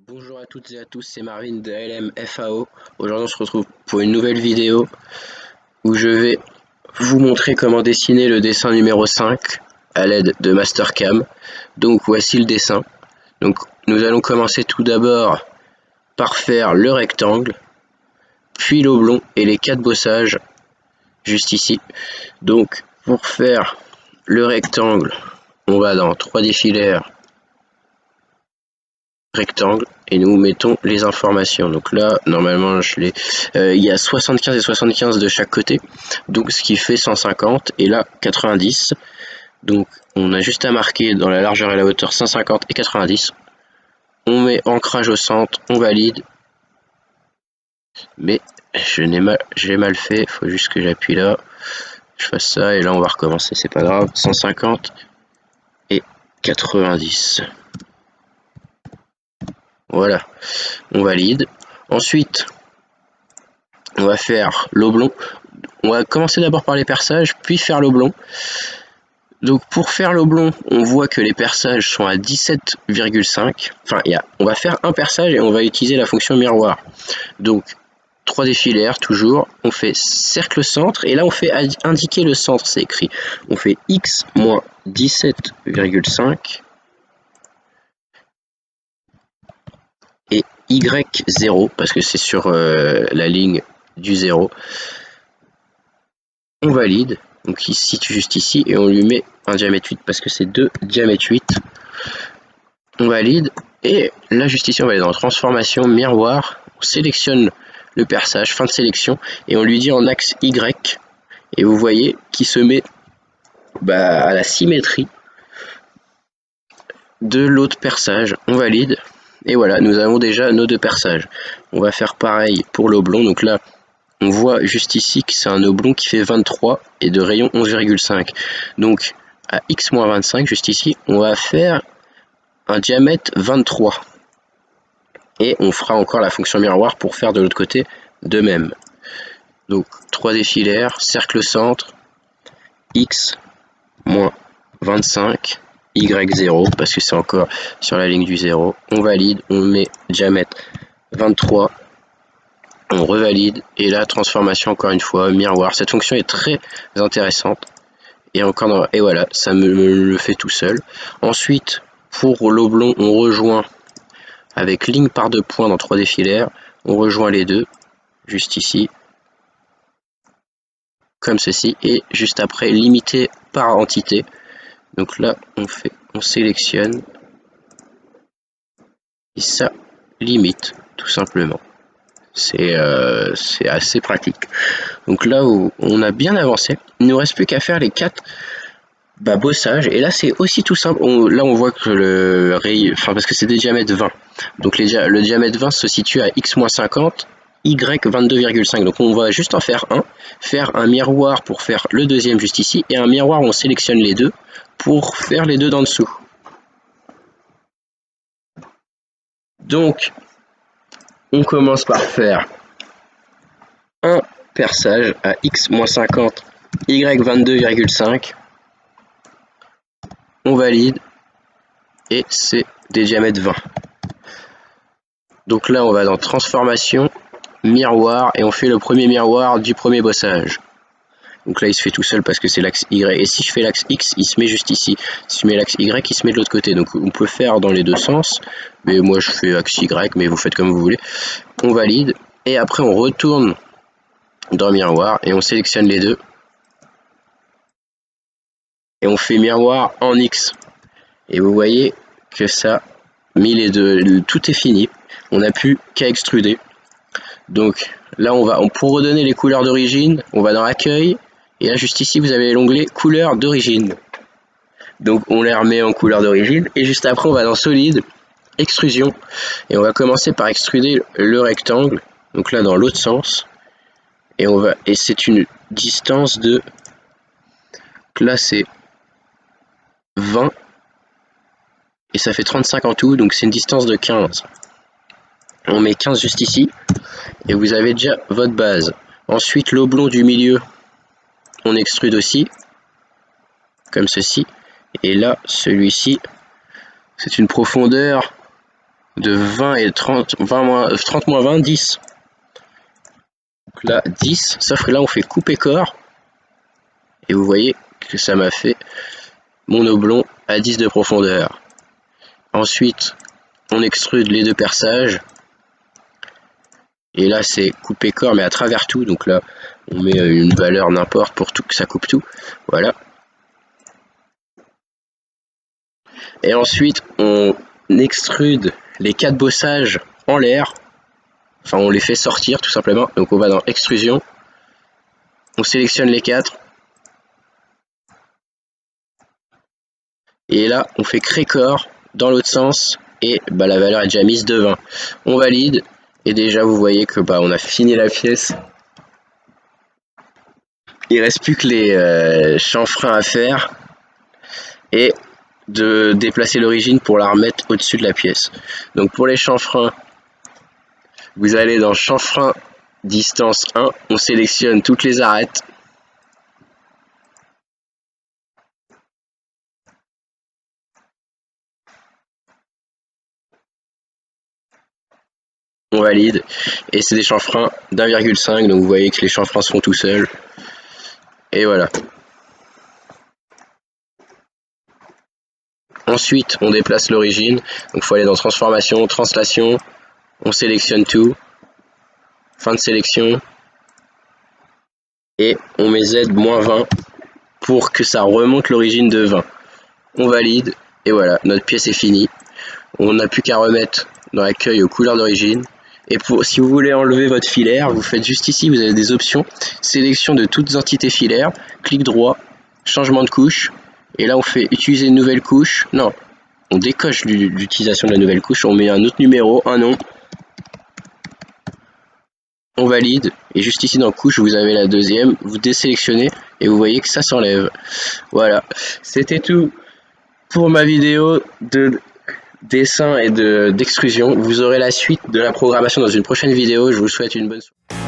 Bonjour à toutes et à tous, c'est Marvin de LM FAO. Aujourd'hui on se retrouve pour une nouvelle vidéo où je vais vous montrer comment dessiner le dessin numéro 5 à l'aide de Mastercam. Donc voici le dessin. Donc nous allons commencer tout d'abord par faire le rectangle, puis l'oblong et les 4 bossages juste ici. Donc pour faire le rectangle, on va dans 3D filaire, rectangle, et nous mettons les informations. Donc là normalement il y a 75 et 75 de chaque côté, donc ce qui fait 150, et là 90. Donc on a juste à marquer dans la largeur et la hauteur 150 et 90. On met ancrage au centre, on valide, mais j'ai mal fait, il faut juste que j'appuie là, je fasse ça, et là on va recommencer, c'est pas grave. 150 et 90, voilà, on valide. Ensuite on va faire l'oblong. On va commencer d'abord par les perçages, puis faire l'oblong. Donc pour faire l'oblong, on voit que les perçages sont à 17,5. Enfin, on va faire un perçage et on va utiliser la fonction miroir. Donc 3D filaire toujours, on fait cercle centre, et là on fait indiquer le centre, c'est écrit. On fait x moins 17,5 et y0, parce que c'est sur la ligne du 0. On valide, donc il se situe juste ici, et on lui met un diamètre 8 parce que c'est 2 diamètre 8. On valide, et là juste ici on va aller dans transformation, miroir, on sélectionne le perçage, fin de sélection, et on lui dit en axe Y, et vous voyez qu'il se met à la symétrie de l'autre perçage. On valide, et voilà, nous avons déjà nos deux perçages. On va faire pareil pour l'oblong. Donc là on voit juste ici que c'est un oblong qui fait 23 et de rayon 11,5. Donc à x-25, juste ici, on va faire un diamètre 23. Et on fera encore la fonction miroir pour faire de l'autre côté de même. Donc 3D filaire, cercle centre, x moins 25, y0, parce que c'est encore sur la ligne du 0. On valide, on met diamètre 23. On revalide, et là transformation encore une fois, miroir. Cette fonction est très intéressante, et et voilà, ça me le fait tout seul. Ensuite pour l'oblong, on rejoint avec ligne par deux points dans 3D filaire, on rejoint les deux juste ici comme ceci, et juste après limiter par entité. Donc là on sélectionne et ça limite tout simplement. C'est assez pratique. Donc là où on a bien avancé, il ne nous reste plus qu'à faire les 4 bossages, et là c'est aussi tout simple. Là on voit que parce que c'est des diamètres 20, donc le diamètre 20 se situe à x-50, y 22,5. donc on va juste en faire un miroir pour faire le deuxième juste ici, et un miroir où on sélectionne les deux pour faire les deux d'en dessous. Donc on commence par faire un perçage à x-50, y 22,5. On valide, et c'est des diamètres 20. Donc là on va dans transformation, miroir, et on fait le premier miroir du premier bossage. Donc là il se fait tout seul parce que c'est l'axe Y, et si je fais l'axe X, il se met juste ici. Si je mets l'axe Y, il se met de l'autre côté. Donc on peut faire dans les deux sens, mais moi je fais axe Y, mais vous faites comme vous voulez. On valide, et après on retourne dans miroir, et on sélectionne les deux, et on fait miroir en X. Et vous voyez que ça, mis les deux, tout est fini. On n'a plus qu'à extruder. Donc là pour redonner les couleurs d'origine, on va dans accueil, et là juste ici vous avez l'onglet couleurs d'origine. Donc on les remet en couleur d'origine, et juste après on va dans solide, extrusion, et on va commencer par extruder le rectangle. Donc là dans l'autre sens, et c'est une distance de, là c'est 20, et ça fait 35 en tout, donc c'est une distance de 15. On met 15 juste ici, et vous avez déjà votre base. Ensuite l'oblong du milieu, on extrude aussi, comme ceci, et là celui-ci, c'est une profondeur de 20 et 30, 30 moins 20, 10. Donc là, 10, sauf que là, on fait couper corps. Et vous voyez que ça m'a fait mon oblong à 10 de profondeur. Ensuite, on extrude les deux perçages. Et là, c'est couper corps, mais à travers tout. Donc là, on met une valeur n'importe pour tout que ça coupe tout. Voilà. Et ensuite, on extrude les 4 bossages en l'air. Enfin, on les fait sortir tout simplement. Donc on va dans extrusion. On sélectionne les 4. Et là, on fait créer corps dans l'autre sens. Et bah, la valeur est déjà mise de 20. On valide. Et déjà, vous voyez que bah, on a fini la pièce. Il reste plus que les chanfreins à faire. Et de déplacer l'origine pour la remettre au-dessus de la pièce. Donc pour les chanfreins, vous allez dans chanfrein distance 1, on sélectionne toutes les arêtes. On valide. Et c'est des chanfreins d'1,5, donc vous voyez que les chanfreins se font tout seuls. Et voilà. Ensuite, on déplace l'origine. Donc il faut aller dans transformation, translation. On sélectionne tout. Fin de sélection. Et on met Z-20 pour que ça remonte l'origine de 20. On valide. Et voilà, notre pièce est finie. On n'a plus qu'à remettre dans l'accueil aux couleurs d'origine. Et si vous voulez enlever votre filaire, vous faites juste ici, vous avez des options. Sélection de toutes entités filaires, clic droit, changement de couche. Et là, on fait utiliser une nouvelle couche. Non, on décoche l'utilisation de la nouvelle couche. On met un autre numéro, un nom. On valide. Et juste ici dans couche, vous avez la deuxième. Vous désélectionnez et vous voyez que ça s'enlève. Voilà, c'était tout pour ma vidéo de dessin et d'extrusion. Vous aurez la suite de la programmation dans une prochaine vidéo. Je vous souhaite une bonne soirée.